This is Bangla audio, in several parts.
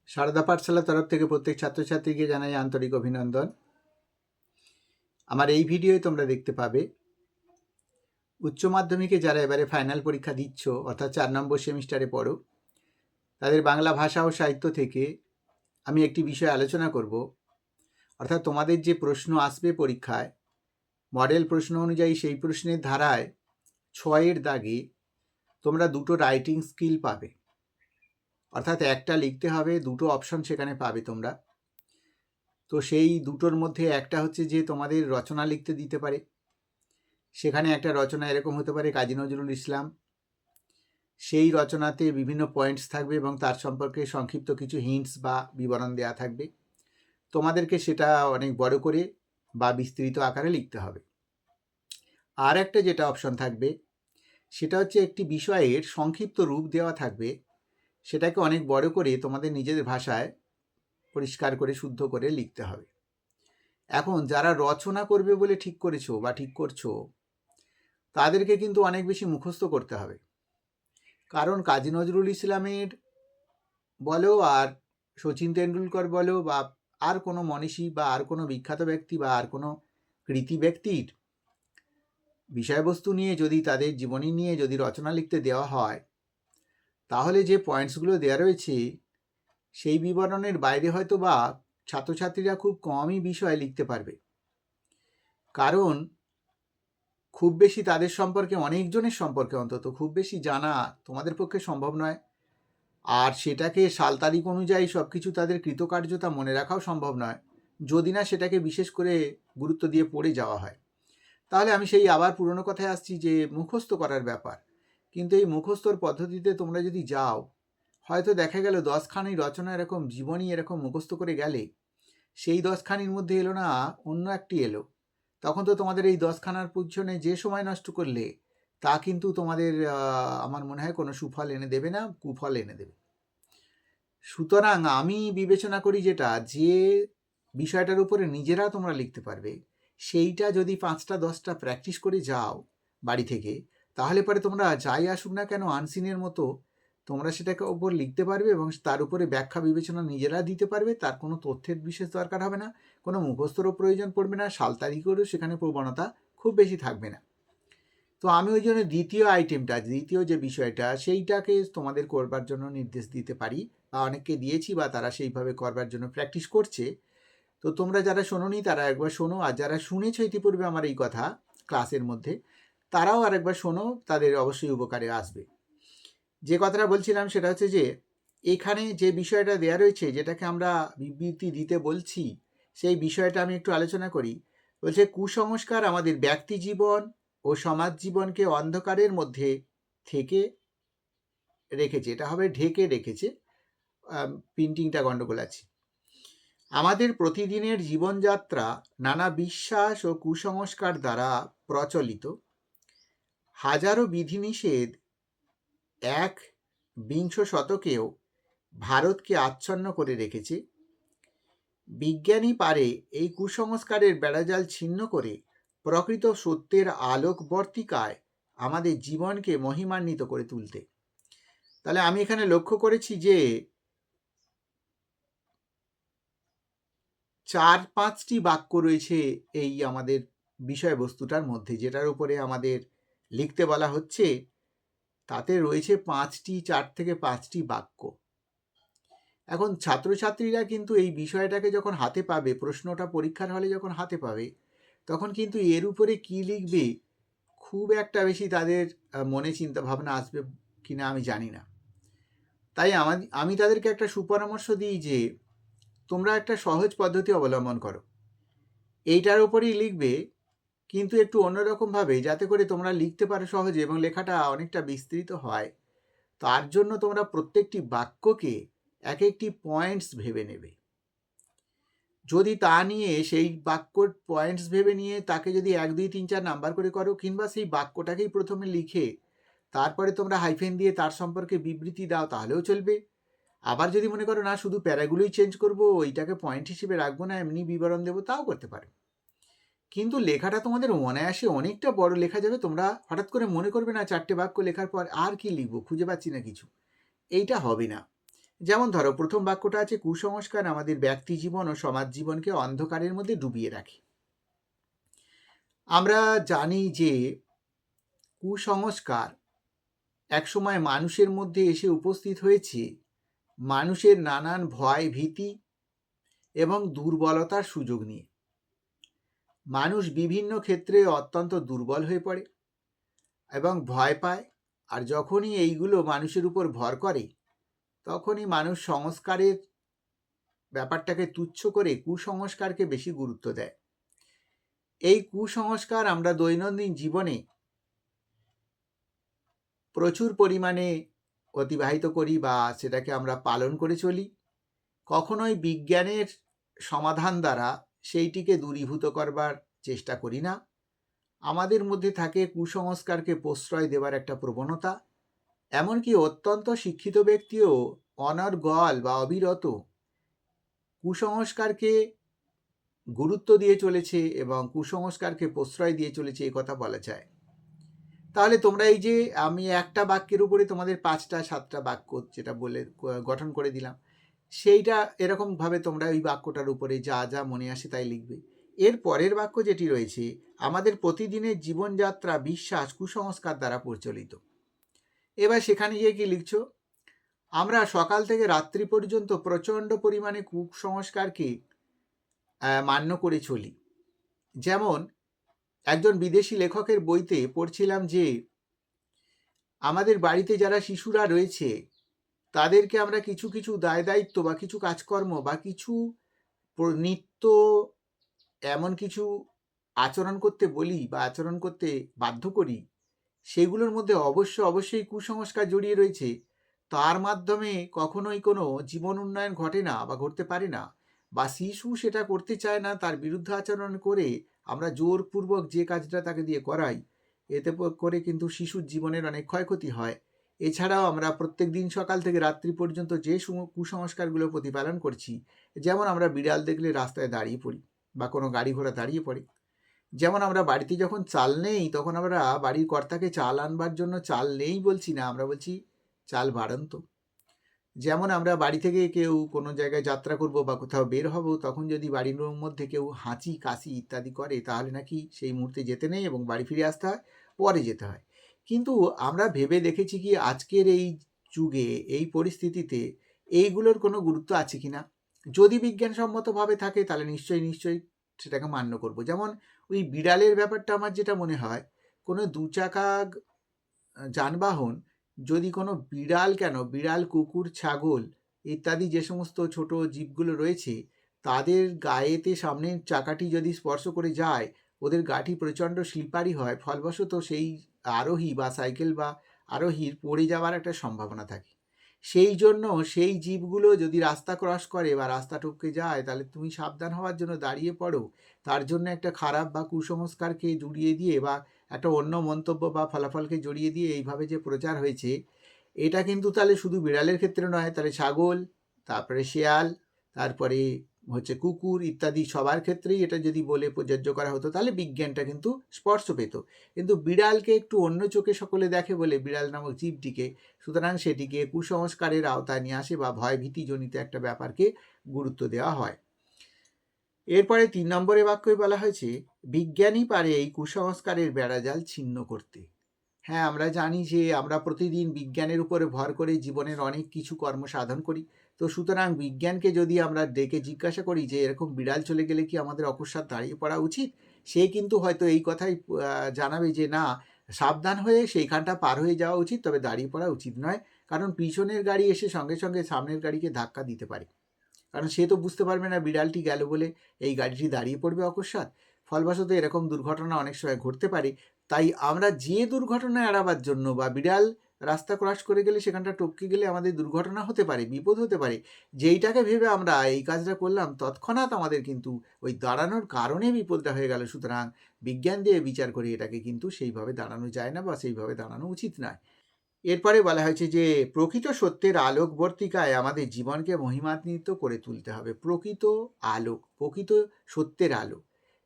সারদা পাঠশালার তরফ থেকে প্রত্যেক ছাত্রছাত্রীকে জানাই আন্তরিক অভিনন্দন। আমার এই ভিডিওয় তোমরা দেখতে পাবে উচ্চ মাধ্যমিকে যারা এবারে ফাইনাল পরীক্ষা দিচ্ছ, অর্থাৎ 4 নম্বর সেমিস্টারে পড়ো, তাদের বাংলা ভাষা ও সাহিত্য থেকে আমি একটি বিষয় আলোচনা করব। অর্থাৎ তোমাদের যে প্রশ্ন আসবে পরীক্ষায়, মডেল প্রশ্ন অনুযায়ী সেই প্রশ্নের ধারায় 6-এর দাগে তোমরা দুটো রাইটিং স্কিল পাবে। অর্থাৎ একটা লিখতে হবে, দুটো অপশন সেখানে পাবে তোমরা। তো সেই দুটোর মধ্যে একটা হচ্ছে যে তোমাদের রচনা লিখতে দিতে পারে। সেখানে একটা রচনা এরকম হতে পারে কাজী নজরুল ইসলাম, সেই রচনাতে বিভিন্ন পয়েন্টস থাকবে এবং তার সম্পর্কে সংক্ষিপ্ত কিছু হিন্টস বা বিবরণ দেওয়া থাকবে। তোমাদেরকে সেটা অনেক বড় করে বা বিস্তৃত আকারে লিখতে হবে। আর একটা যেটা অপশন থাকবে সেটা হচ্ছে একটি বিষয়ের সংক্ষিপ্ত রূপ দেওয়া থাকবে, সেটাকে অনেক বড় করে তোমাদের নিজেদের ভাষায় পরিষ্কার করে শুদ্ধ করে লিখতে হবে। এখন যারা রচনা করবে বলে ঠিক করেছো বা ঠিক করছো, তাদেরকে কিন্তু অনেক বেশি মুখস্থ করতে হবে। কারণ কাজী নজরুল ইসলামের বলো আর শচীন তেন্ডুলকর বলো বা আর কোনো মনীষী বা আর কোনো বিখ্যাত ব্যক্তি বা আর কোনো কৃতি ব্যক্তির বিষয়বস্তু নিয়ে যদি তাদের জীবনী নিয়ে যদি রচনা লিখতে দেওয়া হয়, তাহলে যে পয়েন্টসগুলো দেওয়া রয়েছে সেই বিবরণের বাইরে হয়তো বা ছাত্রছাত্রীরা খুব কমই বিষয় লিখতে পারবে। কারণ খুব বেশি তাদের সম্পর্কে, অনেকজনের সম্পর্কে অন্তত খুব বেশি জানা তোমাদের পক্ষে সম্ভব নয়। আর সেটাকে সাল তারিখ অনুযায়ী সব কিছু তাদের কৃতকার্যতা মনে রাখাও সম্ভব নয়, যদি না সেটাকে বিশেষ করে গুরুত্ব দিয়ে পড়ে যাওয়া হয়। তাহলে আমি সেই আবার পুরনো কথায় আসছি যে মুখস্থ করার ব্যাপার। কিন্তু এই মুখস্থর পদ্ধতিতে তোমরা যদি যাও, হয়তো দেখা গেল 10খানি রচনা এরকম জীবনী এরকম মুখস্থ করে গেলে, সেই 10খানির মধ্যে এলো না অন্য একটি এলো, তখন তো তোমাদের এই 10খানার পিছনে যে সময় নষ্ট করলে তা কিন্তু তোমাদের আমার মনে হয় কোনো সুফল এনে দেবে না, কুফল এনে দেবে। সুতরাং আমি বিবেচনা করি যেটা, যে বিষয়টার উপরে নিজেরা তোমরা লিখতে পারবে, সেইটা যদি 5টা 10টা প্র্যাকটিস করে যাও বাড়ি থেকে, তাহলে পরে তোমরা যাই আসুক না কেন আনসিনের মতো তোমরা সেটাকে ওপর লিখতে পারবে এবং তার উপরে ব্যাখ্যা বিবেচনা নিজেরা দিতে পারবে। তার কোনো তথ্যের বিশেষ দরকার হবে না, কোনো মুখস্থরও প্রয়োজন পড়বে না, সাল তারিখেরও সেখানে প্রবণতা খুব বেশি থাকবে না। তো আমি ওই জন্য দ্বিতীয় যে বিষয়টা, সেইটাকে তোমাদের করবার জন্য নির্দেশ দিতে পারি বা অনেককে দিয়েছি বা তারা সেইভাবে করবার জন্য প্র্যাকটিস করছে। তো তোমরা যারা শোনোনি তারা একবার শোনো, আর যারা শুনেছো ইতিপূর্বে আমার এই কথা ক্লাসের মধ্যে, তারাও আরেকবার শোনো, তাদের অবশ্যই উপকারে আসবে। যে কথাটা বলছিলাম সেটা হচ্ছে যে এখানে যে বিষয়টা দেয়া রয়েছে, যেটাকে আমরা বিবৃতি দিতে বলছি, সেই বিষয়টা আমি একটু আলোচনা করি। বলছে কুসংস্কার আমাদের ব্যক্তি জীবন ও সমাজ জীবনকে অন্ধকারের মধ্যে থেকে রেখেছে, এটা হবে ঢেকে রেখেছে, প্রিন্টিংটা গণ্ডগোল আছে। আমাদের প্রতিদিনের জীবনযাত্রা নানা বিশ্বাস ও কুসংস্কার দ্বারা প্রচলিত। হাজারো বিধিনিষেধ 21 শতকেও ভারতকে আচ্ছন্ন করে রেখেছে। বিজ্ঞানী পারে এই কুসংস্কারের বেড়াজাল ছিন্ন করে প্রকৃত সত্যের আলোকবর্তিকায় আমাদের জীবনকে মহিমান্বিত করে তুলতে। তাহলে আমি এখানে লক্ষ্য করেছি যে 4-5টি বাক্য রয়েছে এই আমাদের বিষয়বস্তুটার মধ্যে, যেটার উপরে আমাদের লিখতে বলা হচ্ছে, তাতে রয়েছে 4 থেকে 5টি বাক্য। এখন ছাত্রছাত্রীরা কিন্তু এই বিষয়টাকে যখন হাতে পাবে, প্রশ্নটা পরীক্ষার হলে যখন হাতে পাবে, তখন কিন্তু এর উপরে কি লিখবে খুব একটা বেশি তাদের মনে চিন্তা ভাবনা আসবে কিনা আমি জানি না। তাই আমি তাদেরকে একটা সুপরামর্শ দিই যে তোমরা একটা সহজ পদ্ধতি অবলম্বন করো, এইটার উপরেই লিখবে, কিন্তু একটু অন্যরকমভাবে, যাতে করে তোমরা লিখতে পারো সহজে এবং লেখাটা অনেকটা বিস্তৃত হয়। তার জন্য তোমরা প্রত্যেকটি বাক্যকে এক একটি পয়েন্টস ভেবে নেবে। যদি তা নিয়ে সেই বাক্যর পয়েন্টস ভেবে নিয়ে তাকে যদি 1, 2, 3, 4 নাম্বার করে করো, কিংবা সেই বাক্যটাকেই প্রথমে লিখে তারপরে তোমরা হাইফেন দিয়ে তার সম্পর্কে বিবৃতি দাও, তাহলেও চলবে। আবার যদি মনে করো না শুধু প্যারাগুলোই চেঞ্জ করবো, ওইটাকে পয়েন্ট হিসেবে রাখবো না, এমনি বিবরণ দেবো, তাও করতে পারো। কিন্তু লেখাটা তোমাদের অনায়াসে অনেকটা বড় লেখা যাবে। তোমরা হঠাৎ করে মনে করবে না 4টে বাক্য লেখার পর আর কি লিখবো, খুঁজে পাচ্ছি না কিছু, এইটা হবে না। যেমন ধরো, প্রথম বাক্যটা আছে, কুসংস্কার আমাদের ব্যক্তি জীবন ও সমাজ জীবনকে অন্ধকারের মধ্যে ডুবিয়ে রাখে। আমরা জানি যে কুসংস্কার একসময় মানুষের মধ্যে এসে উপস্থিত হয়েছে মানুষের নানান ভয়, ভীতি এবং দুর্বলতার সুযোগ নিয়ে। মানুষ বিভিন্ন ক্ষেত্রে অত্যন্ত দুর্বল হয়ে পড়ে এবং ভয় পায়, আর যখনই এইগুলো মানুষের উপর ভর করে তখনই মানুষ সংস্কারের ব্যাপারটাকে তুচ্ছ করে কুসংস্কারকে বেশি গুরুত্ব দেয়। এই কুসংস্কার আমরা দৈনন্দিন জীবনে প্রচুর পরিমাণে অতিবাহিত করি বা সেটাকে আমরা পালন করে চলি। কখনোই বিজ্ঞানের সমাধান দ্বারা সেইটিকে দূরীভূত করবার চেষ্টা করি না। আমাদের মধ্যে থাকে কুসংস্কারকে প্রশ্রয় দেওয়ার একটা প্রবণতা। এমনকি অত্যন্ত শিক্ষিত ব্যক্তিও অনর্গল বা অবিরত কুসংস্কারকে গুরুত্ব দিয়ে চলেছে এবং কুসংস্কারকে প্রশ্রয় দিয়ে চলেছে, এই কথা বলা যায়। তাহলে তোমরা এই যে আমি একটা বাক্যের উপরে তোমাদের 5টা 7টা বাক্য যেটা বলে গঠন করে দিলাম, সেইটা এরকমভাবে তোমরা ওই বাক্যটার উপরে যা যা মনে আসে তাই লিখবে। এর পরের বাক্য যেটি রয়েছে, আমাদের প্রতিদিনের জীবনযাত্রা বিশ্বাস কুসংস্কার দ্বারা পরিচালিত। এবার সেখানে গিয়ে কি লিখছো? আমরা সকাল থেকে রাত্রি পর্যন্ত প্রচণ্ড পরিমাণে কুসংস্কারকে মান্য করে চলি। যেমন একজন বিদেশি লেখকের বইতে পড়ছিলাম যে আমাদের বাড়িতে যারা শিশুরা রয়েছে তাদেরকে আমরা কিছু কিছু দায় দায়িত্ব বা কিছু কাজকর্ম বা কিছু নিত্য এমন কিছু আচরণ করতে বলি বা আচরণ করতে বাধ্য করি, সেগুলোর মধ্যে অবশ্যই কুসংস্কার জড়িয়ে রয়েছে। তার মাধ্যমে কখনোই কোনো জীবন উন্নয়ন ঘটে না বা ঘটতে পারে না, বা শিশু সেটা করতে চায় না, তার বিরুদ্ধে আচরণ করে আমরা জোরপূর্বক যে কাজটা তাকে দিয়ে করাই, এতে করে কিন্তু শিশুর জীবনের অনেক ক্ষয়ক্ষতি হয়। এছাড়াও আমরা প্রত্যেক দিন সকাল থেকে রাত্রি পর্যন্ত যে কুসংস্কারগুলো প্রতিপালন করছি, যেমন আমরা বিড়াল দেখলে রাস্তায় দাঁড়িয়ে পড়ি বা কোনো গাড়ি ঘোড়া দাঁড়িয়ে পড়ে। যেমন আমরা বাড়িতে যখন চাল নেই তখন আমরা বাড়ির কর্তাকে চাল আনবার জন্য চাল নেই বলছি না, আমরা বলছি চাল বাড়ান তো। যেমন আমরা বাড়ি থেকে কেউ কোনো জায়গায় যাত্রা করব বা কোথাও বের হব, তখন যদি বাড়ির মধ্যে কেউ হাঁচি কাশি ইত্যাদি করে তাহলে নাকি সেই মুহূর্তে যেতে নেই এবং বাড়ি ফিরে আসতে হয়, পরে যেতে হয়। কিন্তু আমরা ভেবে দেখেছি কি আজকের এই যুগে এই পরিস্থিতিতে এইগুলোর কোনো গুরুত্ব আছে কি না? যদি বিজ্ঞানসম্মতভাবে থাকে তাহলে নিশ্চয়ই সেটাকে মান্য করব। যেমন ওই বিড়ালের ব্যাপারটা আমার যেটা মনে হয়, কোনো 2 চাকা যানবাহন যদি কোনো বিড়াল, কুকুর, ছাগল ইত্যাদি যে সমস্ত ছোট জীবগুলো রয়েছে তাদের গায়েতে সামনের চাকাটি যদি স্পর্শ করে যায়, ওদের গাটি প্রচণ্ড স্লিপারি হয়, ফলবশত সেই আরোহী বা সাইকেল বা আরোহীর পড়ে যাওয়ার একটা সম্ভাবনা থাকে। সেই জন্য সেই জীবগুলো যদি রাস্তা ক্রস করে বা রাস্তা টপকে যায় তাহলে তুমি সাবধান হওয়ার জন্য দাঁড়িয়ে পড়ো। তার জন্য একটা খারাপ বা কুসংস্কারকে জুড়িয়ে দিয়ে বা একটা অন্য মন্তব্য বা ফলাফলকে জড়িয়ে দিয়ে এইভাবে যে প্রচার হয়েছে, এটা কিন্তু তাহলে শুধু বিড়ালের ক্ষেত্রে নয়, তাহলে ছাগল, তারপরে শেয়াল, তারপরে হচ্ছে কুকুর ইত্যাদি সবার ক্ষেত্রেই এটা যদি বলে প্রযোজ্য করা হতো তাহলে বিজ্ঞানটা কিন্তু স্পর্শ পেত। কিন্তু বিড়ালকে একটু অন্য চোখে সকলে দেখে বলে বিড়াল নামক জীবটিকে, সুতরাং সেটিকে কুসংস্কারের আওতায় নিয়ে আসে বা ভয় ভীতিজনিত একটা ব্যাপারকে গুরুত্ব দেওয়া হয়। এরপরে 3 নম্বরে বাক্যে বলা হয়েছে, বিজ্ঞানই পারে এই কুসংস্কারের বেড়াজাল ছিন্ন করতে। হ্যাঁ, আমরা জানি যে আমরা প্রতিদিন বিজ্ঞানের উপরে ভর করে জীবনের অনেক কিছু কর্ম সাধন করি। তো সুতরাং বিজ্ঞানকে যদি আমরা ডেকে জিজ্ঞাসা করি যে এরকম বিড়াল চলে গেলে কি আমাদের অকস্মাৎ দাঁড়িয়ে পড়া উচিত, সে কিন্তু হয়তো এই কথাই জানাবে যে না, সাবধান হয়ে সেইখানটা পার হয়ে যাওয়া উচিত, তবে দাঁড়িয়ে পড়া উচিত নয়। কারণ পিছনের গাড়ি এসে সঙ্গে সঙ্গে সামনের গাড়িকে ধাক্কা দিতে পারে। কারণ সে তো বুঝতে পারবে না বিড়ালটি গেল বলে এই গাড়িটি দাঁড়িয়ে পড়বে অকস্মাৎ। ফলবশত এরকম দুর্ঘটনা অনেক সময় ঘটতে পারে। তাই আমরা যে দুর্ঘটনা এড়াবার জন্য বা বিড়াল রাস্তা ক্রস করে গেলে সেখানটা টপকে গেলে আমাদের দুর্ঘটনা হতে পারে, বিপদ হতে পারে, যেইটাকে ভেবে আমরা এই কাজটা করলাম, তৎক্ষণাৎ আমাদের কিন্তু ওই দাঁড়ানোর কারণে বিপদটা হয়ে গেল। সুতরাং বিজ্ঞান দিয়ে বিচার করে এটাকে কিন্তু সেইভাবে দাঁড়ানো যায় না বা সেইভাবে দাঁড়ানো উচিত নয়। এরপরে বলা হয়েছে যে প্রকৃত সত্যের আলোকবর্তিকায় আমাদের জীবনকে মহিমান্বিত করে তুলতে হবে। প্রকৃত আলোক, প্রকৃত সত্যের আলো।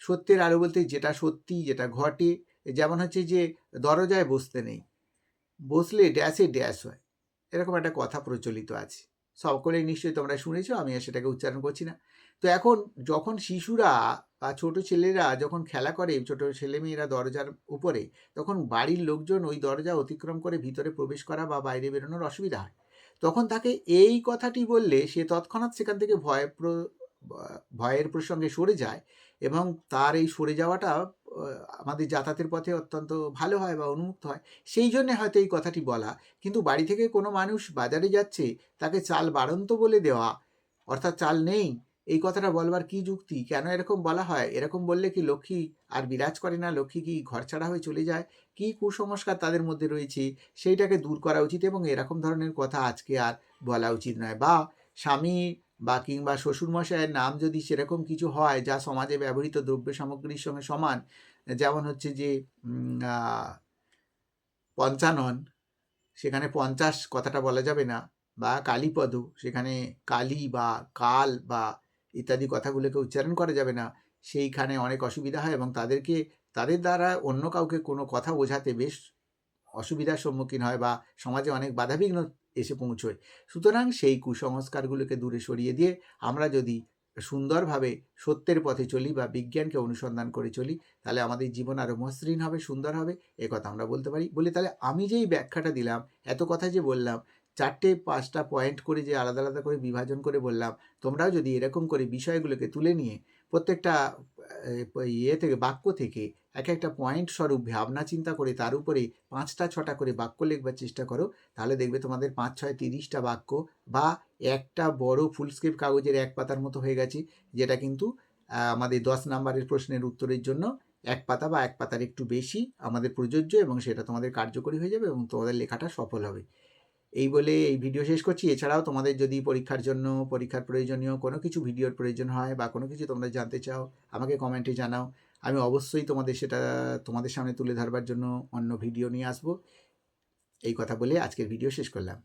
সত্যের আলো বলতে যেটা সত্যি, যেটা ঘটে। যেমন হচ্ছে যে দরজায় বসতে নেই, বসলে ড্যাশে ড্যাশ হয়, এরকম একটা কথা প্রচলিত আছে। সকলেই নিশ্চয়ই তোমরা শুনেছো, আমি আর সেটাকে উচ্চারণ করছি না। তো এখন যখন শিশুরা বা ছোট ছেলেরা যখন খেলা করে, ছোট ছেলেমেয়েরা দরজার উপরে, তখন বাড়ির লোকজন ওই দরজা অতিক্রম করে ভিতরে প্রবেশ করা বা বাইরে বেরোনোর অসুবিধা হয়। তখন তাকে এই কথাটি বললে সে তৎক্ষণাৎ সেখান থেকে ভয়ের প্রসঙ্গে সরে যায়, এবং তার এই সরে যাওয়াটা আমাদের যাতায়াতের পথে অত্যন্ত ভালো হয় বা উন্মুক্ত হয়। সেই জন্যে হয়তো এই কথাটি বলা। কিন্তু বাড়ি থেকে কোনো মানুষ বাজারে যাচ্ছে, তাকে চাল বাড়ন্ত বলে দেওয়া, অর্থাৎ চাল নেই, এই কথাটা বলবার কি যুক্তি? কেন এরকম বলা হয়? এরকম বললে কি লক্ষ্মী আর বিরাজ করে না? লক্ষ্মী কি ঘরছাড়া হয়ে চলে যায়? কি কুসংস্কার তাদের মধ্যে রয়েছে, সেইটাকে দূর করা উচিত, এবং এরকম ধরনের কথা আজকে আর বলা উচিত নয়। বা স্বামী বা কিংবা শ্বশুরমশাইয়ের নাম যদি সেরকম কিছু হয় যা সমাজে ব্যবহৃত দ্রব্য সামগ্রীর সঙ্গে সমান, যেমন হচ্ছে যে পঞ্চানন, সেখানে 50 কথাটা বলা যাবে না, বা কালীপদ, সেখানে কালী বা কাল বা ইত্যাদি কথাগুলোকে উচ্চারণ করা যাবে না। সেইখানে অনেক অসুবিধা হয়, এবং তাদের দ্বারা অন্য কাউকে কোনো কথা বোঝাতে বেশ অসুবিধার সম্মুখীন হয়, বা সমাজে অনেক বাধাবিঘ্ন এসে পৌঁছয়। সুতরাং সেই কুসংস্কারগুলোকে দূরে সরিয়ে দিয়ে আমরা যদি সুন্দরভাবে সত্যের পথে চলি বা বিজ্ঞানকে অনুসন্ধান করে চলি, তাহলে আমাদের জীবন আরও মসৃণ হবে, সুন্দর হবে, একথা আমরা বলতে পারি। বলে তাহলে আমি যেই ব্যাখ্যাটা দিলাম, এত কথা যে বললাম, 4-5টা পয়েন্ট করে যে আলাদা আলাদা করে বিভাজন করে বললাম, তোমরাও যদি এরকম করে বিষয়গুলোকে তুলে নিয়ে প্রত্যেকটা থেকে বাক্য থেকে এক একটা পয়েন্ট স্বরূপ ভাবনা চিন্তা করে তার উপরে 5টা-6টা করে বাক্য লিখবার চেষ্টা করো, তাহলে দেখবে তোমাদের 5-6-30টা বাক্য বা একটা বড় ফুলস্কেপ কাগজের 1 পাতার মতো হয়ে গেছে, যেটা কিন্তু আমাদের 10 নাম্বারের প্রশ্নের উত্তরের জন্য 1 পাতা বা 1 পাতার একটু বেশি আমাদের প্রযোজ্য, এবং সেটা তোমাদের কার্যকরী হয়ে যাবে এবং তোমাদের লেখাটা সফল হবে। এই বলে এই ভিডিও শেষ করছি। এছাড়াও তোমাদের যদি পরীক্ষার প্রয়োজনীয় কোনো কিছু ভিডিওর প্রয়োজন হয় বা কোনো কিছু তোমরা জানতে চাও, আমাকে কমেন্টে জানাও। আমি অবশ্যই সেটা তোমাদের সামনে তুলে ধরবার জন্য অন্য ভিডিও নিয়ে আসবো। এই কথা বলে আজকের ভিডিও শেষ করলাম।